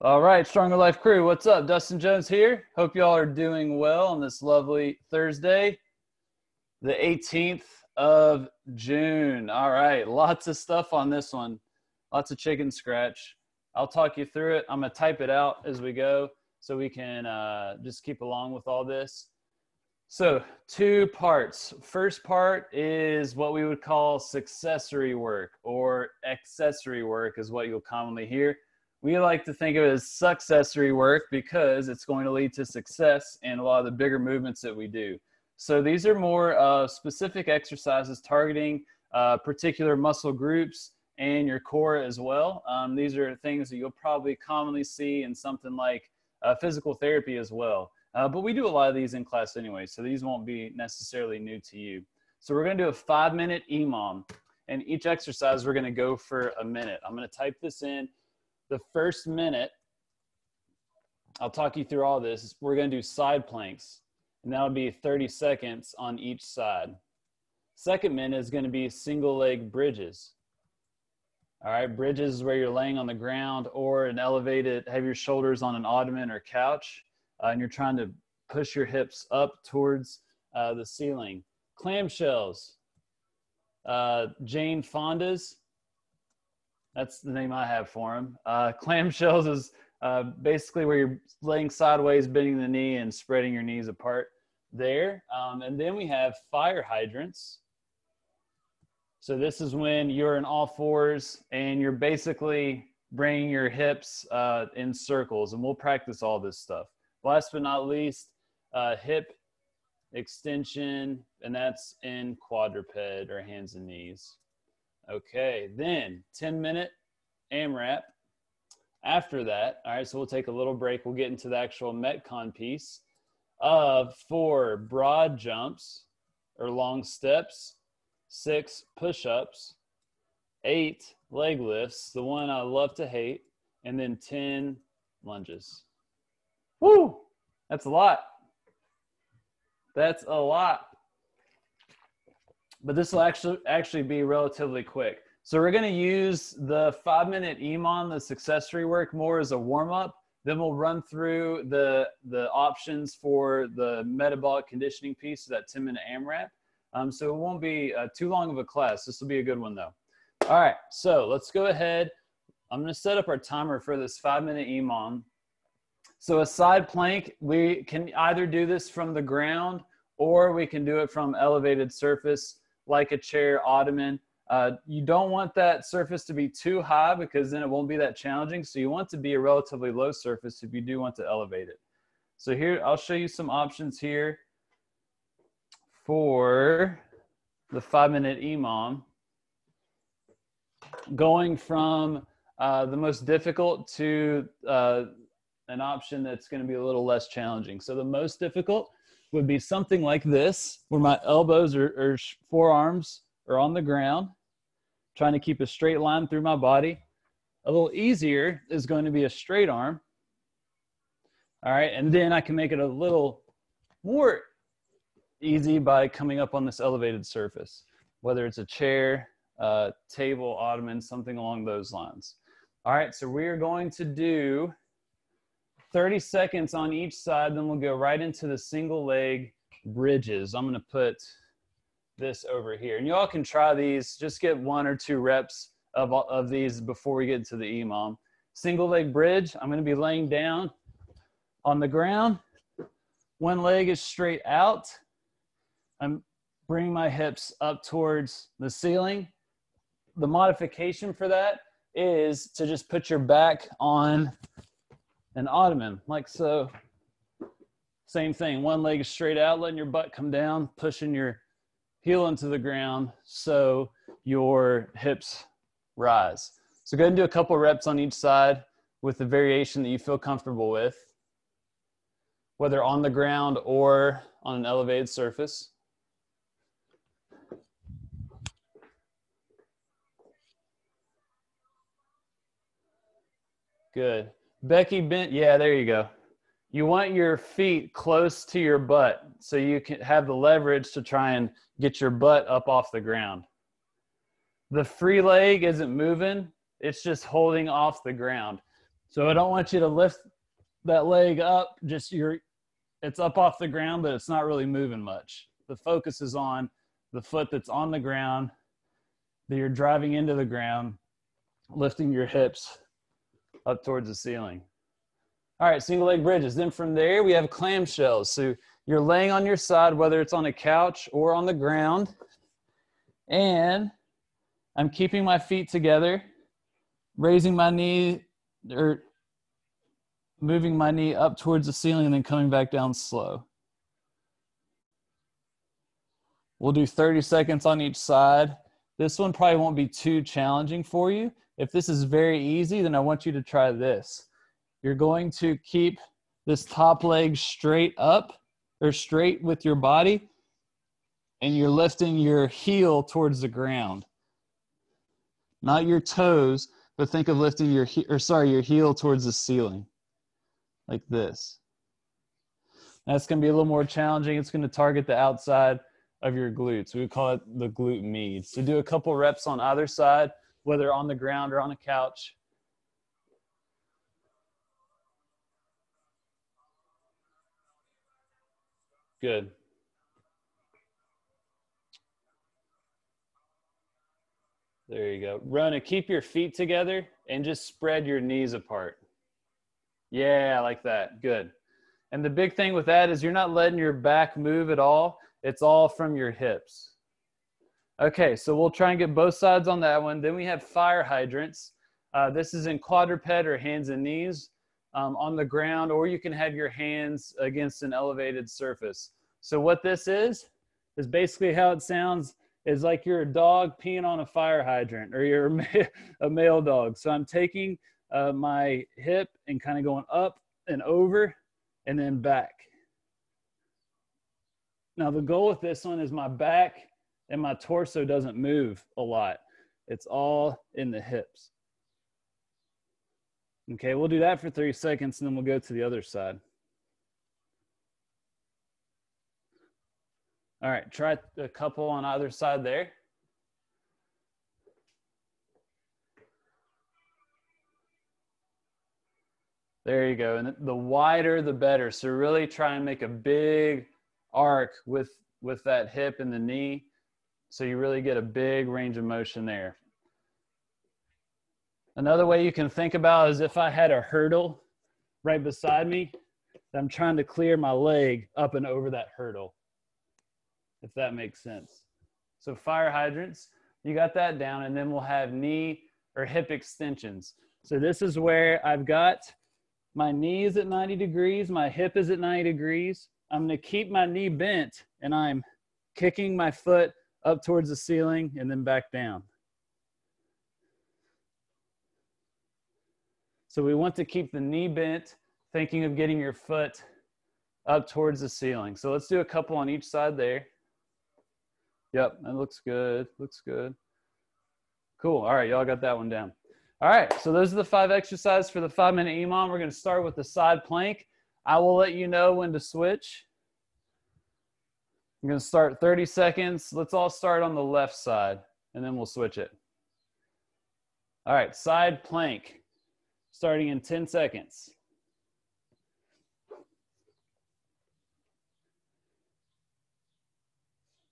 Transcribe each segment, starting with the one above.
All right, Stronger Life crew, what's up? Dustin Jones here. Hope y'all are doing well on this lovely Thursday, the 18th of June. All right, lots of stuff on this one. Lots of chicken scratch. I'll talk you through it. I'm going to type it out as we go so we can just keep along with all this. So, two parts. First part is what we would call successory work, or accessory work is what you'll commonly hear. We like to think of it as successory work because it's going to lead to success in a lot of the bigger movements that we do. So these are more specific exercises targeting particular muscle groups and your core as well. These are things that you'll probably commonly see in something like physical therapy as well. But we do a lot of these in class anyway, so these won't be necessarily new to you. So we're going to do a 5-minute EMOM, and each exercise we're going to go for a minute. I'm going to type this in. The first minute, I'll talk you through all this. We're going to do side planks, and that'll be 30 seconds on each side. Second minute is going to be single leg bridges. All right, bridges is where you're laying on the ground or an elevated, have your shoulders on an ottoman or couch, and you're trying to push your hips up towards the ceiling. Clamshells, Jane Fonda's. That's the name I have for them. Clamshells is basically where you're laying sideways, bending the knee and spreading your knees apart there. And then we have fire hydrants. So this is when you're in all fours and you're basically bringing your hips in circles, and we'll practice all this stuff. Last but not least, hip extension, and that's in quadruped or hands and knees. Okay, then 10-minute AMRAP. After that, all right, so we'll take a little break. We'll get into the actual Metcon piece of 4 broad jumps or long steps, 6 push-ups, 8 leg lifts, the one I love to hate, and then 10 lunges. Woo! That's a lot. That's a lot. But this will actually be relatively quick. So we're going to use the 5-minute EMOM, the successory work, more as a warm-up. Then we'll run through the options for the metabolic conditioning piece, that 10-minute AMRAP. So it won't be too long of a class. This will be a good one, though. All right, so let's go ahead. I'm going to set up our timer for this 5-minute EMOM. So a side plank, we can either do this from the ground or we can do it from elevated surface, like a chair, ottoman. You don't want that surface to be too high because then it won't be that challenging. So you want to be a relatively low surface if you do want to elevate it. So here, I'll show you some options here for the 5-minute EMOM. Going from the most difficult to an option that's going to be a little less challenging. So the most difficult would be something like this, where my elbows or forearms are on the ground, trying to keep a straight line through my body. A little easier is going to be a straight arm. All right, and then I can make it a little more easy by coming up on this elevated surface, whether it's a chair, table, ottoman, something along those lines. All right, so we're going to do 30 seconds on each side, then we'll go right into the single leg bridges. I'm going to put this over here. And you all can try these. Just get 1 or 2 reps of these before we get into the EMOM. Single leg bridge, I'm going to be laying down on the ground. One leg is straight out. I'm bringing my hips up towards the ceiling. The modification for that is to just put your back on an ottoman, like so. Same thing, one leg is straight out, letting your butt come down, pushing your heel into the ground so your hips rise. So go ahead and do a couple reps on each side with the variation that you feel comfortable with, whether on the ground or on an elevated surface. Good. Becky bent, yeah, there you go. You want your feet close to your butt so you can have the leverage to try and get your butt up off the ground. The free leg isn't moving, it's just holding off the ground. So I don't want you to lift that leg up, it's up off the ground, but it's not really moving much. The focus is on the foot that's on the ground, that you're driving into the ground, lifting your hips up towards the ceiling. All right, single leg bridges. Then from there, we have clamshells. So you're laying on your side, whether it's on a couch or on the ground, and I'm keeping my feet together, raising my knee or moving my knee up towards the ceiling and then coming back down slow. We'll do 30 seconds on each side. This one probably won't be too challenging for you. If this is very easy, then I want you to try this. You're going to keep this top leg straight up or straight with your body, and you're lifting your heel towards the ground. Not your toes, but think of lifting your heel towards the ceiling, like this. That's going to be a little more challenging. It's going to target the outside of your glutes. We would call it the glute med. So do a couple reps on either side, whether on the ground or on a couch. Good. There you go. Run it. Keep your feet together and just spread your knees apart. Yeah, like that. Good. And the big thing with that is you're not letting your back move at all. It's all from your hips. Okay, so we'll try and get both sides on that one. Then we have fire hydrants. This is in quadruped or hands and knees on the ground, or you can have your hands against an elevated surface. So what this is basically how it sounds is like you're a dog peeing on a fire hydrant, or you're a male dog. So I'm taking my hip and kind of going up and over and then back. Now the goal with this one is my back and my torso doesn't move a lot. It's all in the hips. Okay, we'll do that for 30 seconds and then we'll go to the other side. All right, try a couple on either side there. There you go. And the wider, the better. So really try and make a big arc with that hip and the knee. So you really get a big range of motion there. Another way you can think about is if I had a hurdle right beside me, I'm trying to clear my leg up and over that hurdle, if that makes sense. So fire hydrants, you got that down, and then we'll have knee or hip extensions. So this is where I've got my knee is at 90 degrees, my hip is at 90 degrees. I'm gonna keep my knee bent and I'm kicking my foot up towards the ceiling and then back down. So we want to keep the knee bent, thinking of getting your foot up towards the ceiling. So let's do a couple on each side there. Yep, that looks good, looks good. Cool, all right, y'all got that one down. All right, so those are the 5 exercises for the 5-minute EMOM. We're gonna start with the side plank. I will let you know when to switch. I'm gonna start 30 seconds. Let's all start on the left side and then we'll switch it. All right, side plank, starting in 10 seconds.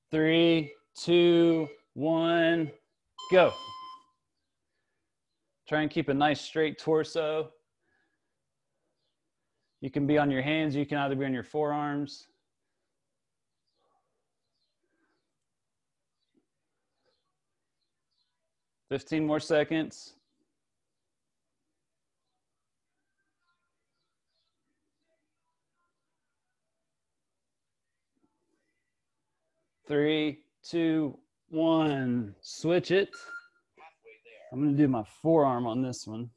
3, 2, 1, go. Try and keep a nice straight torso. You can be on your hands, you can either be on your forearms. Fifteen more seconds. 3, 2, 1. Switch it. I'm going to do my forearm on this one.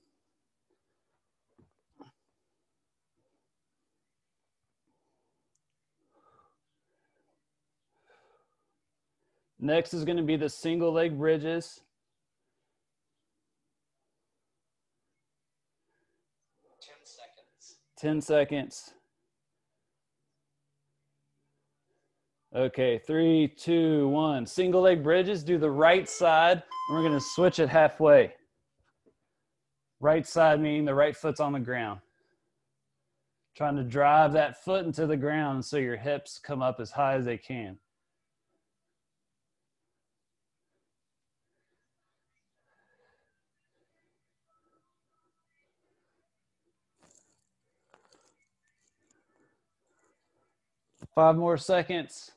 Next is going to be the single leg bridges. 10 seconds. 10 seconds. Okay, 3, 2, 1. Single leg bridges, do the right side, and we're gonna switch it halfway. Right side meaning the right foot's on the ground. Trying to drive that foot into the ground so your hips come up as high as they can. Five more seconds.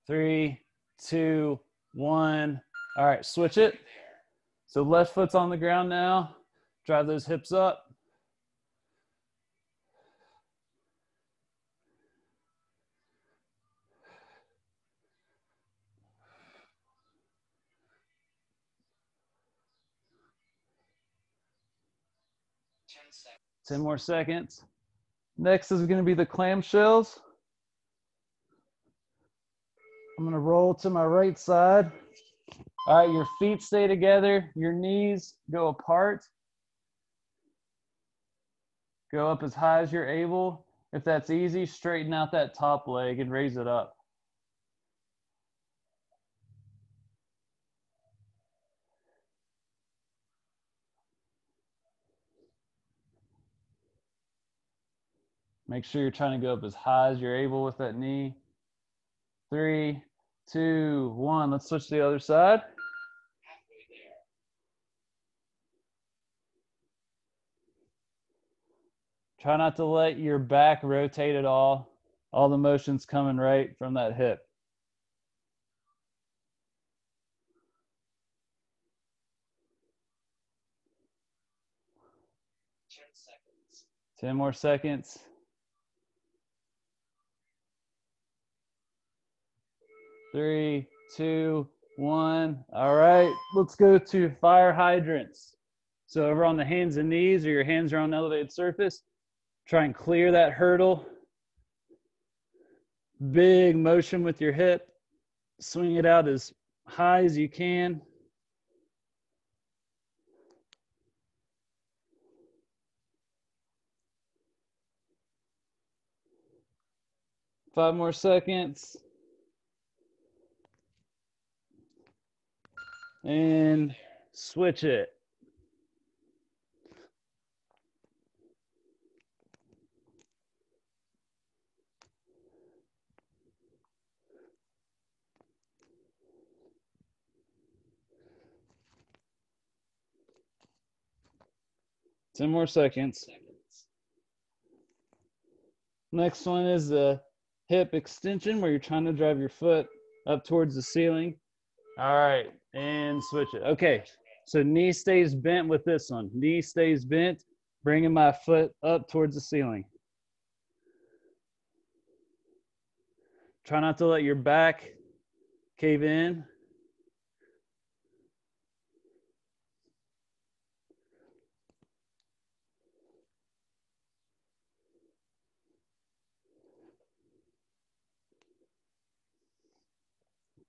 3, 2, 1. All right, switch it. So left foot's on the ground now. Drive those hips up. seconds. 10 more seconds. Next is going to be the clamshells. I'm going to roll to my right side. All right, your feet stay together. Your knees go apart. Go up as high as you're able. If that's easy, straighten out that top leg and raise it up. Make sure you're trying to go up as high as you're able with that knee. 3, 2, 1. Let's switch to the other side. Try not to let your back rotate at all. All the motion's coming right from that hip. Seconds. 10 more seconds. 3, 2, 1. All right, let's go to fire hydrants. So over on the hands and knees, or your hands are on an elevated surface, try and clear that hurdle. Big motion with your hip. Swing it out as high as you can. Five more seconds. And switch it. Ten more seconds. Next one is the hip extension, where you're trying to drive your foot up towards the ceiling. All right, and switch it. Okay, so knee stays bent with this one. Knee stays bent, bringing my foot up towards the ceiling. Try not to let your back cave in.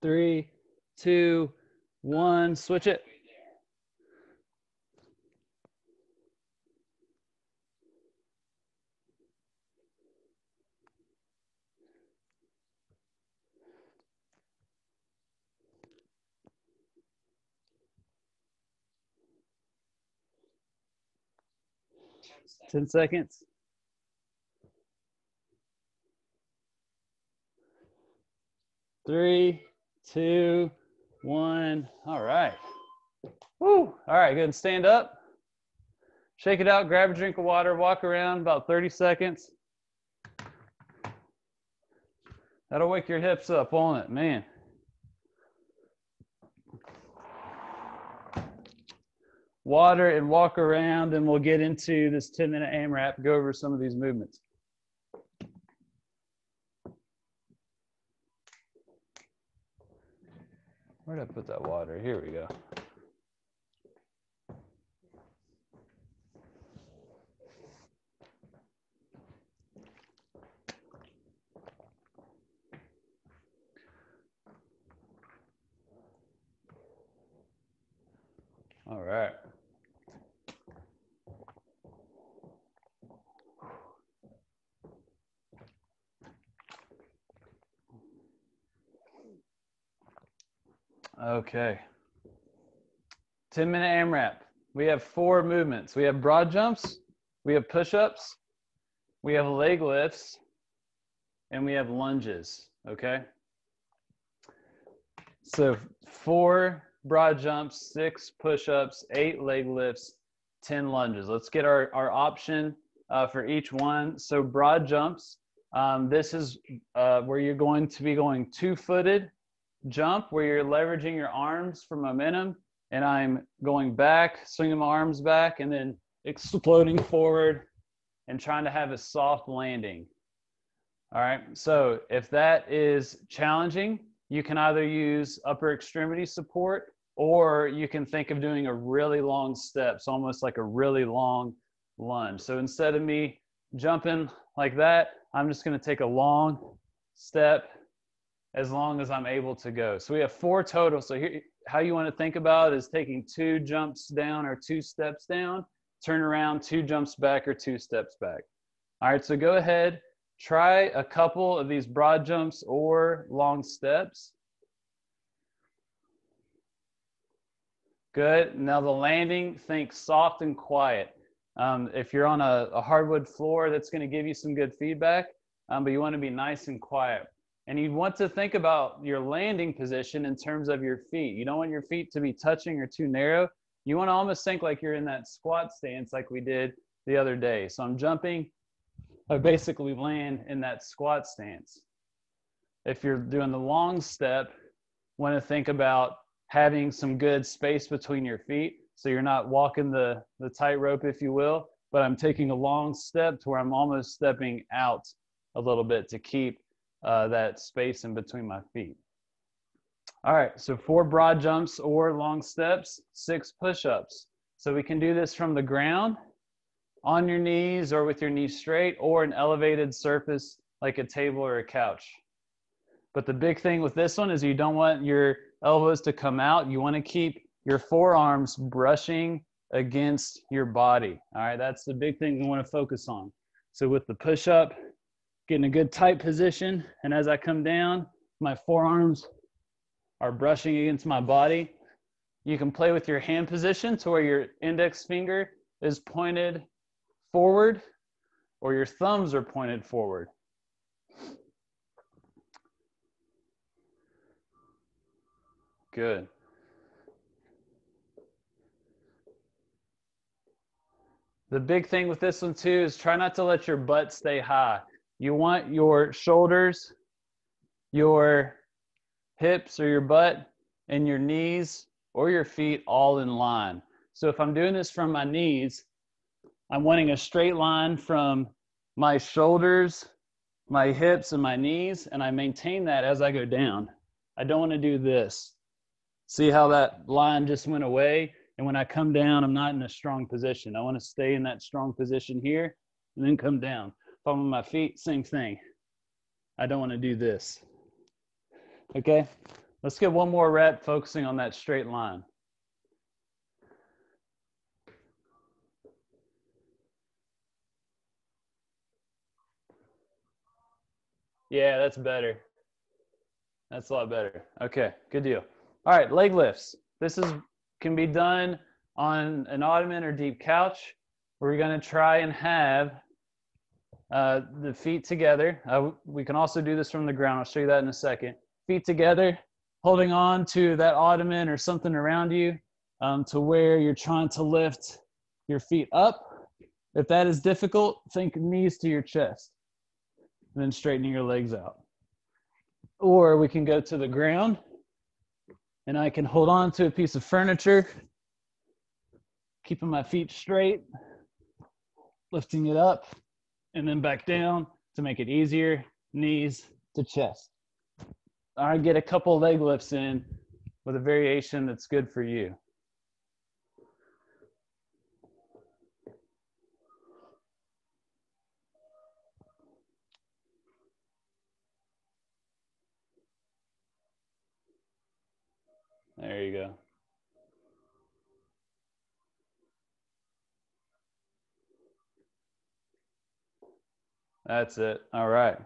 Three, 2, 1, switch it. Seconds. 10 seconds. 3, 2, 1. All right. Woo. All right, good. Stand up. Shake it out, grab a drink of water, walk around about 30 seconds. That'll wake your hips up, won't it? Man. Water and walk around, and we'll get into this 10-minute AMRAP, go over some of these movements. Where did I put that water? Here we go. All right. Okay. 10-minute AMRAP. we have 4 movements. We have broad jumps, we have push-ups, we have leg lifts, and we have lunges, okay? So 4 broad jumps, 6 push-ups, 8 leg lifts, 10 lunges. Let's get our option for each one. So broad jumps, this is where you're going to be going 2-footed jump, where you're leveraging your arms for momentum, and I'm going back, swinging my arms back, and then exploding forward and trying to have a soft landing. All right, so if that is challenging, you can either use upper extremity support, or you can think of doing a really long step, so almost like a really long lunge. So instead of me jumping like that, I'm just going to take a long step as long as I'm able to go. So we have 4 total. So here, how you want to think about it is taking 2 jumps down or 2 steps down, turn around, 2 jumps back or 2 steps back. All right, so go ahead. Try a couple of these broad jumps or long steps. Good. Now the landing, think soft and quiet. If you're on a hardwood floor, that's going to give you some good feedback, but you want to be nice and quiet. And you want to think about your landing position in terms of your feet. You don't want your feet to be touching or too narrow. You want to almost think like you're in that squat stance like we did the other day. So I'm jumping. I basically land in that squat stance. If you're doing the long step, want to think about having some good space between your feet, so you're not walking the tightrope, if you will, but I'm taking a long step to where I'm almost stepping out a little bit to keep that space in between my feet. All right, so 4 broad jumps or long steps, 6 push-ups. So we can do this from the ground, on your knees or with your knees straight, or an elevated surface like a table or a couch. But the big thing with this one is you don't want your elbows to come out. You want to keep your forearms brushing against your body. All right, that's the big thing we want to focus on. So with the push-up, getting a good tight position, and as I come down, my forearms are brushing against my body. You can play with your hand position to where your index finger is pointed forward or your thumbs are pointed forward. Good. The big thing with this one too is try not to let your butt stay high. You want your shoulders, your hips or your butt, and your knees or your feet all in line. So if I'm doing this from my knees, I'm wanting a straight line from my shoulders, my hips, and my knees, and I maintain that as I go down. I don't want to do this. See how that line just went away? And when I come down, I'm not in a strong position. I want to stay in that strong position here and then come down. If I'm on my feet, same thing. I don't want to do this. Okay, let's get one more rep focusing on that straight line. Yeah, that's better. That's a lot better. Okay, good deal. All right, leg lifts. This can be done on an ottoman or deep couch. We're going to try and have the feet together. We can also do this from the ground. I'll show you that in a second. Feet together, holding on to that ottoman or something around you to where you're trying to lift your feet up. If that is difficult, think knees to your chest, and then straightening your legs out. Or we can go to the ground, and I can hold on to a piece of furniture, keeping my feet straight, lifting it up, and then back down to make it easier, knees to chest. All right, get a couple leg lifts in with a variation that's good for you. There you go. That's it. All right.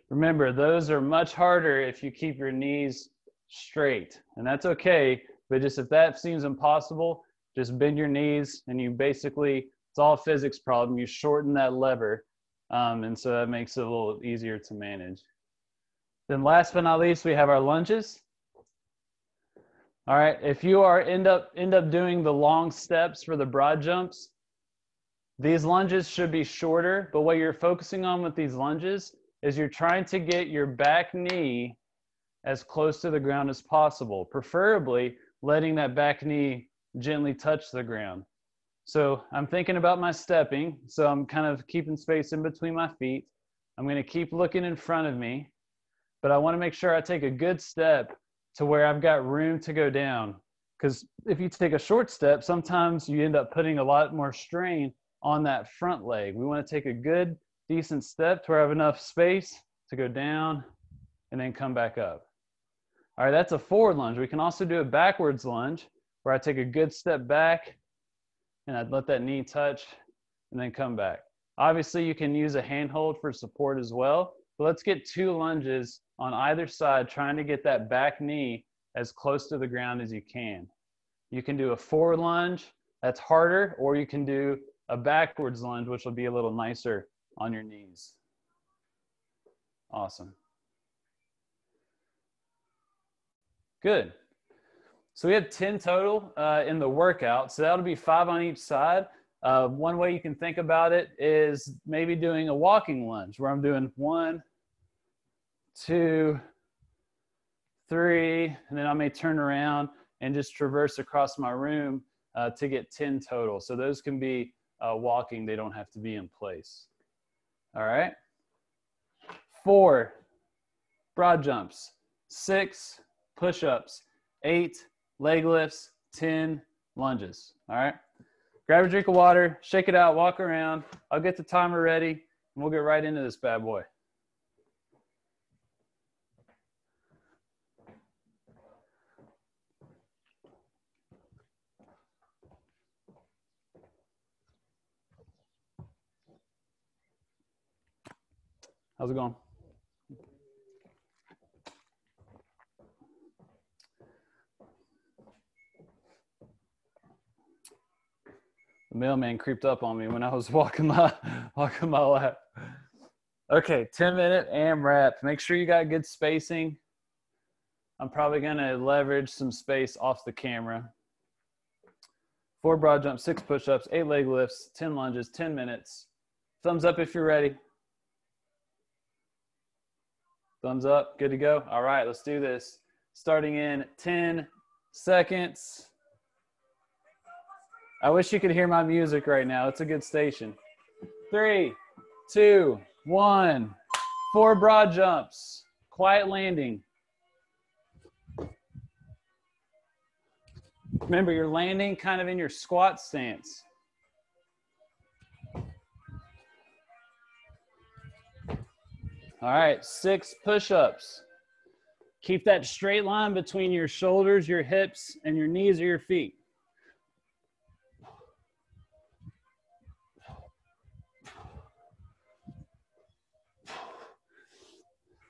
Remember, those are much harder if you keep your knees straight, and that's okay. But just if that seems impossible, Just bend your knees, and you basically, it's all a physics problem. You shorten that lever, and so that makes it a little easier to manage. Then last but not least, we have our lunges. All right, if you end up doing the long steps for the broad jumps, these lunges should be shorter, but what you're focusing on with these lunges is you're trying to get your back knee as close to the ground as possible, preferably letting that back knee gently touch the ground. So I'm thinking about my stepping, so I'm kind of keeping space in between my feet. I'm going to keep looking in front of me, but I want to make sure I take a good step to where I've got room to go down. Because if you take a short step, sometimes you end up putting a lot more strain on that front leg. We want to take a good, decent step to where I have enough space to go down and then come back up. All right, that's a forward lunge. We can also do a backwards lunge where I take a good step back and I'd let that knee touch and then come back. Obviously, you can use a handhold for support as well, but let's get 2 lunges on either side, trying to get that back knee as close to the ground as you can. You can do a forward lunge, that's harder, or you can do a backwards lunge, which will be a little nicer on your knees. Awesome. Good. So we have 10 total in the workout. So that'll be 5 on each side. One way you can think about it is maybe doing a walking lunge where I'm doing 1, 2, 3, and then I may turn around and just traverse across my room to get 10 total. So those can be walking. They don't have to be in place. All right. 4 broad jumps, 6 push-ups, 8 leg lifts, 10 lunges. All right. Grab a drink of water, shake it out, walk around. I'll get the timer ready, and we'll get right into this bad boy. How's it going? The mailman creeped up on me when I was walking my lap. Okay, 10-minute AMRAP. Make sure you got good spacing. I'm probably gonna leverage some space off the camera. 4 broad jumps, 6 push-ups, 8 leg lifts, 10 lunges, 10 minutes. Thumbs up if you're ready. Thumbs up, good to go. All right, let's do this. Starting in 10 seconds. I wish you could hear my music right now. It's a good station. 3, 2, 1. 4 broad jumps. Quiet landing. Remember, you're landing kind of in your squat stance. All right, 6 push-ups. Keep that straight line between your shoulders, your hips, and your knees or your feet.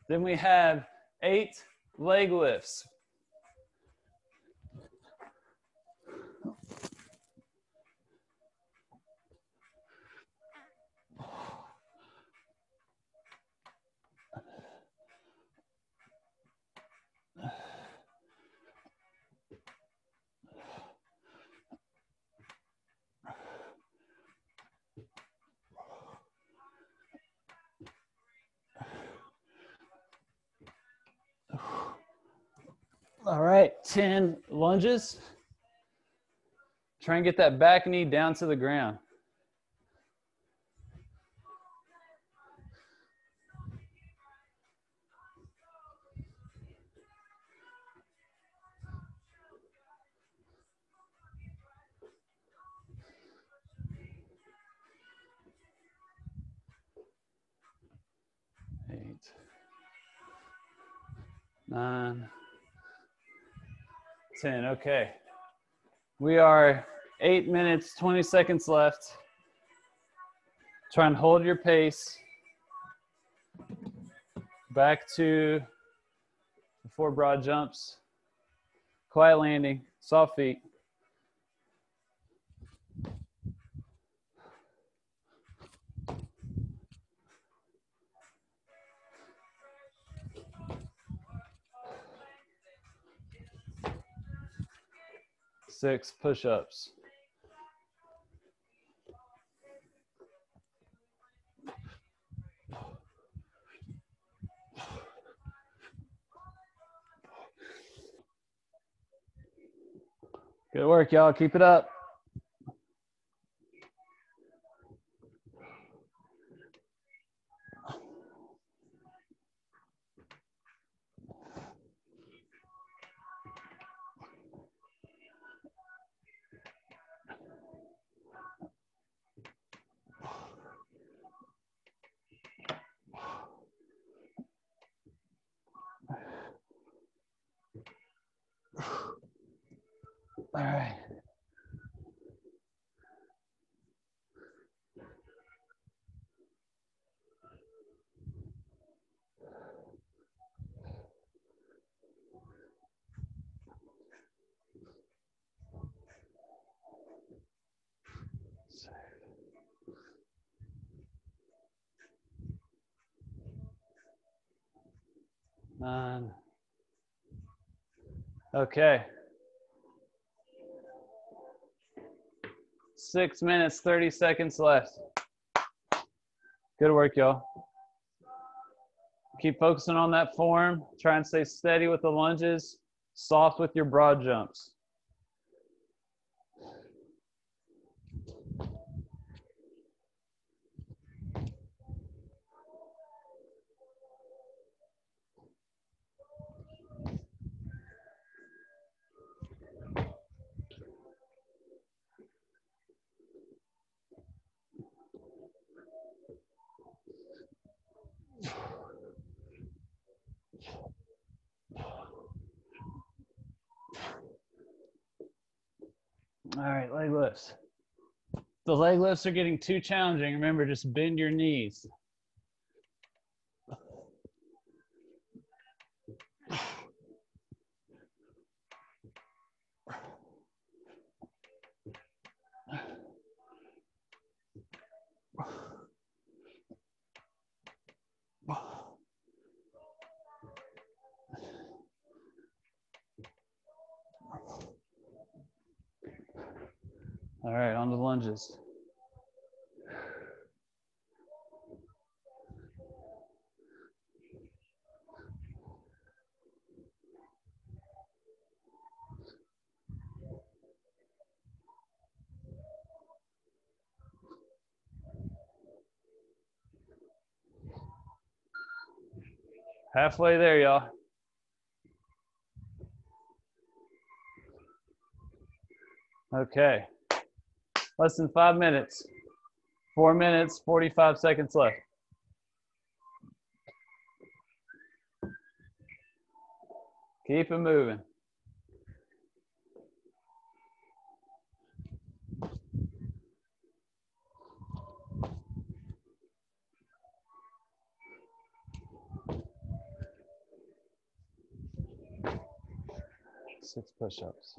Then we have 8 leg lifts. All right, 10 lunges. Try and get that back knee down to the ground. Eight, 9, 10. Okay. We are 8 minutes, 20 seconds left. Try and hold your pace. Back to the 4 broad jumps. Quiet landing, soft feet. 6 push-ups. Good work, y'all. Keep it up. All right. Nine. Okay. 6 minutes, 30 seconds left. Good work, y'all. Keep focusing on that form. Try and stay steady with the lunges, soft with your broad jumps. All right, leg lifts. If the leg lifts are getting too challenging, remember, just bend your knees. All right, on the lunges. Halfway there, y'all. Okay. Less than 5 minutes. 4 minutes, 45 seconds left. Keep it moving. Six push-ups.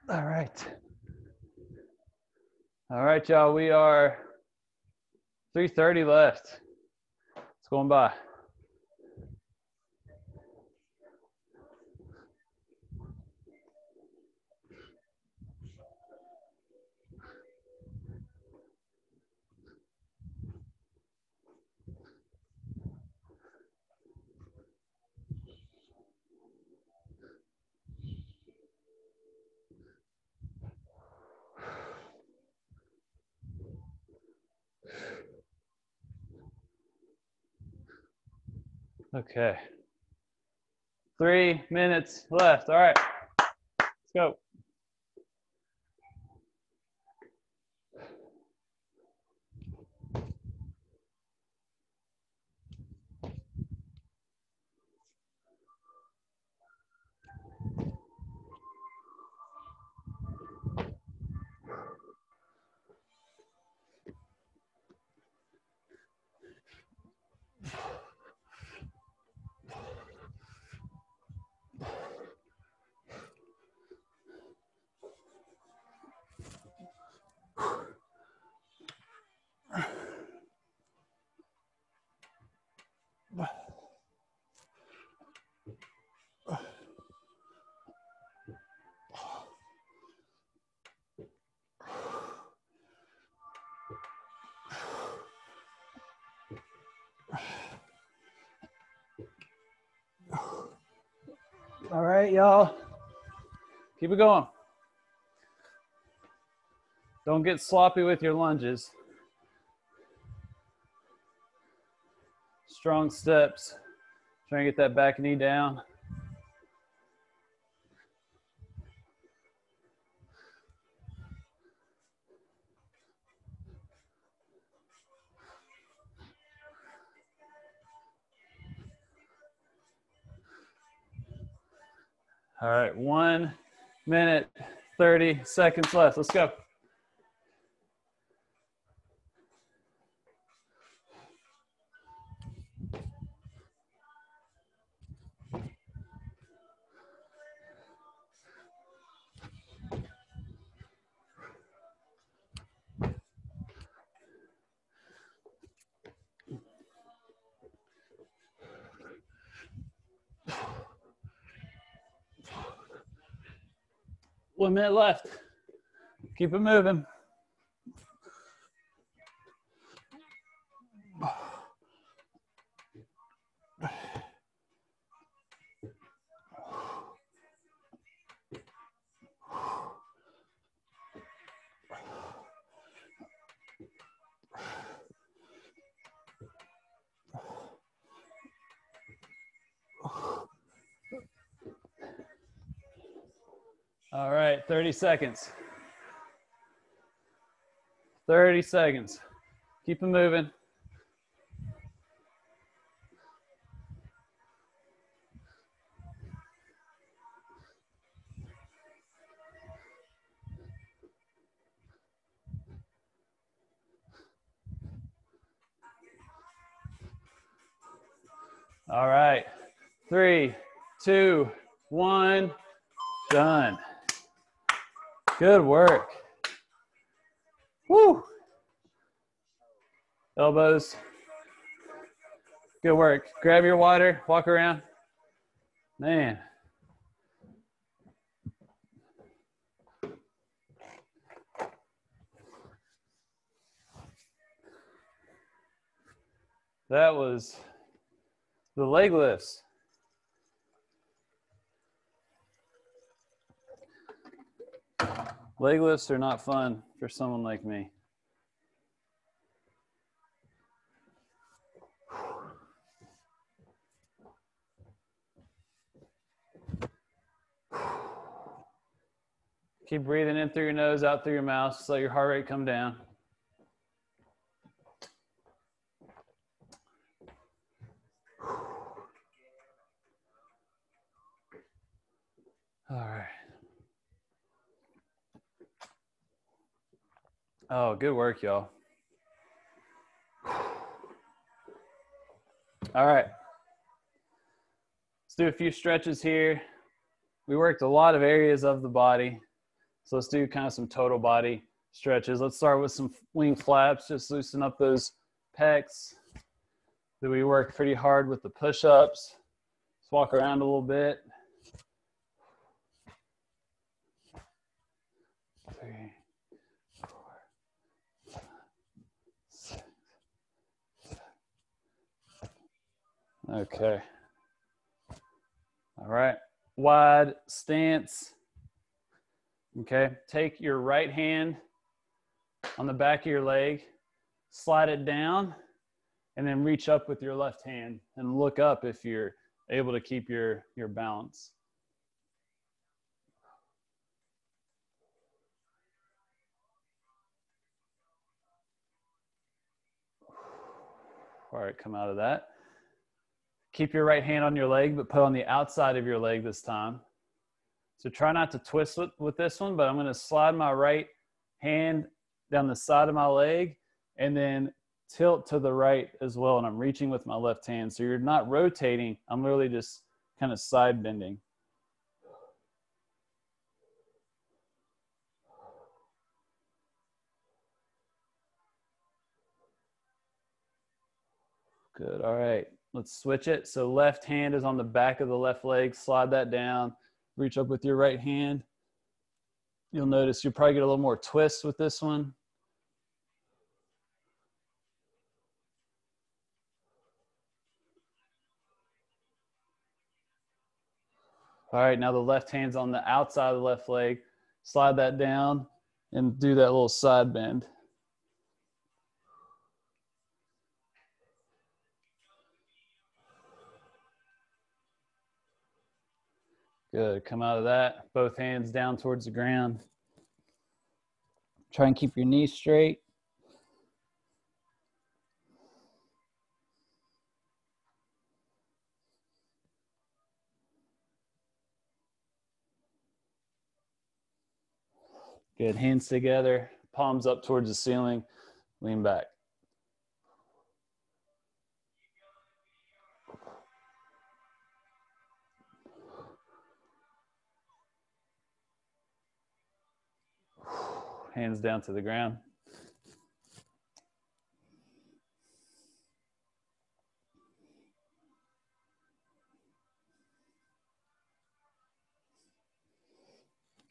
All right. All right, y'all. We are 3:30 left. It's going by. Okay. 3 minutes left. All right. Let's go. All right, y'all. Keep it going. Don't get sloppy with your lunges. Strong steps. Try and get that back knee down. All right, 1 minute, 30 seconds left. Let's go. One minute left. Keep it moving. All right, 30 seconds. 30 seconds. Keep it moving. All right, 3, 2, 1, done. Good work. Woo. Elbows. Good work. Grab your water, walk around. Man. That was the leg lifts. Leg lifts are not fun for someone like me. Keep breathing in through your nose, out through your mouth. Just let your heart rate come down. All right. Oh, good work, y'all. All right. Let's do a few stretches here. We worked a lot of areas of the body. So let's do kind of some total body stretches. Let's start with some wing flaps. Just loosen up those pecs. Then we work pretty hard with the push-ups. Let's walk around a little bit. 3, 4, 5, 6, 7. Okay. All right. Wide stance. Okay. Take your right hand on the back of your leg, slide it down, and then reach up with your left hand and look up if you're able to keep your balance. All right, come out of that. Keep your right hand on your leg, but put on the outside of your leg this time. So try not to twist with this one, but I'm going to slide my right hand down the side of my leg and then tilt to the right as well. And I'm reaching with my left hand. So you're not rotating. I'm literally just kind of side bending. Good. All right. Let's switch it. So left hand is on the back of the left leg. Slide that down. Reach up with your right hand. You'll notice you'll probably get a little more twist with this one. All right, now the left hand's on the outside of the left leg. Slide that down and do that little side bend. Good, come out of that. Both hands down towards the ground. Try and keep your knees straight. Good, hands together, palms up towards the ceiling, lean back. Hands down to the ground.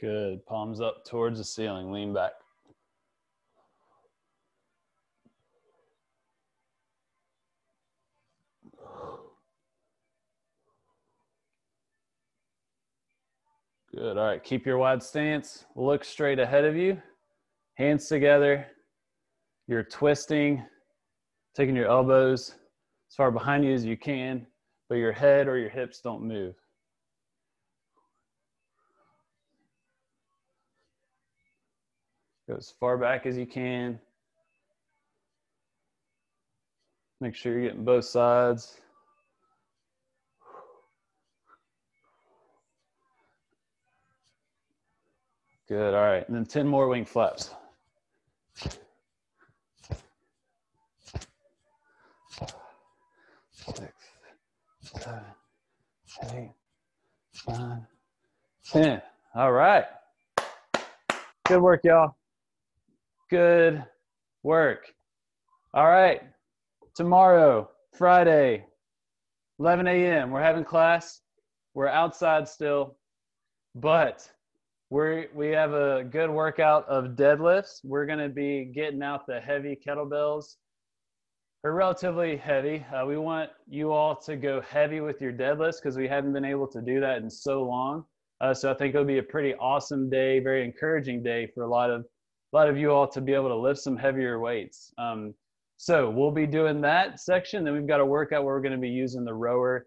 Good, palms up towards the ceiling, lean back. Good, all right, keep your wide stance. Look straight ahead of you, hands together. You're twisting, taking your elbows as far behind you as you can, but your head or your hips don't move. Go as far back as you can. Make sure you're getting both sides. Good, all right, and then 10 more wing flaps. 6, 7, 8, 9, 10. All right. Good work, y'all. Good work. All right. Tomorrow, Friday, 11 a.m., we're having class. We're outside still, but we have a good workout of deadlifts. We're going to be getting out the heavy kettlebells. They're relatively heavy. We want you all to go heavy with your deadlifts because we haven't been able to do that in so long. So I think it'll be a pretty awesome day, very encouraging day for a lot of you all to be able to lift some heavier weights. So we'll be doing that section. Then we've got a workout where we're going to be using the rower